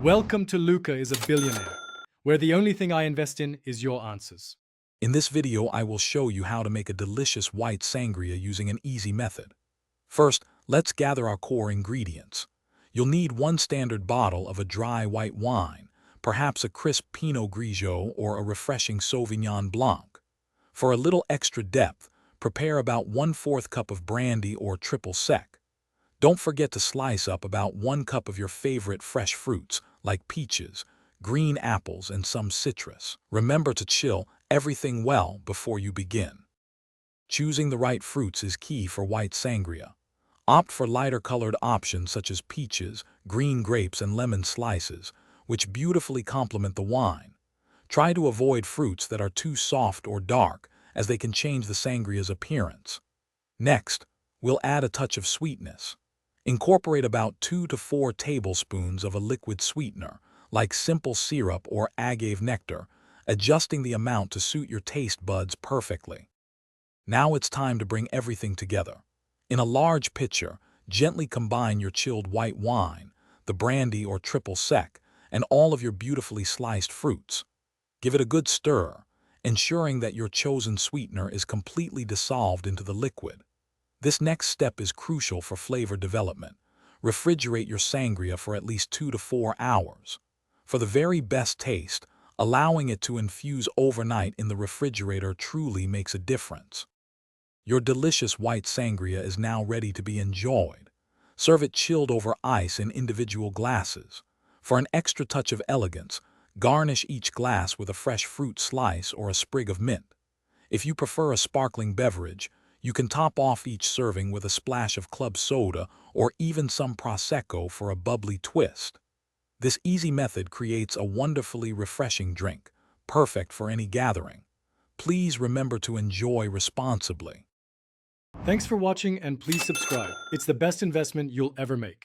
Welcome to Luca is a Billionaire, where the only thing I invest in is your answers. In this video, I will show you how to make a delicious white sangria using an easy method. First, let's gather our core ingredients. You'll need one standard bottle of a dry white wine, perhaps a crisp Pinot Grigio or a refreshing Sauvignon Blanc. For a little extra depth, prepare about 1/4 cup of brandy or triple sec. Don't forget to slice up about 1 cup of your favorite fresh fruits, like peaches, green apples, and some citrus. Remember to chill everything well before you begin. Choosing the right fruits is key for white sangria. Opt for lighter-colored options such as peaches, green grapes, and lemon slices, which beautifully complement the wine. Try to avoid fruits that are too soft or dark, as they can change the sangria's appearance. Next, we'll add a touch of sweetness. Incorporate about 2 to 4 tablespoons of a liquid sweetener, like simple syrup or agave nectar, adjusting the amount to suit your taste buds perfectly. Now it's time to bring everything together. In a large pitcher, gently combine your chilled white wine, the brandy or triple sec, and all of your beautifully sliced fruits. Give it a good stir, ensuring that your chosen sweetener is completely dissolved into the liquid. This next step is crucial for flavor development. Refrigerate your sangria for at least 2 to 4 hours. For the very best taste, allowing it to infuse overnight in the refrigerator truly makes a difference. Your delicious white sangria is now ready to be enjoyed. Serve it chilled over ice in individual glasses. For an extra touch of elegance, garnish each glass with a fresh fruit slice or a sprig of mint. If you prefer a sparkling beverage, you can top off each serving with a splash of club soda or even some Prosecco for a bubbly twist. This easy method creates a wonderfully refreshing drink, perfect for any gathering. Please remember to enjoy responsibly. Thanks for watching and please subscribe. It's the best investment you'll ever make.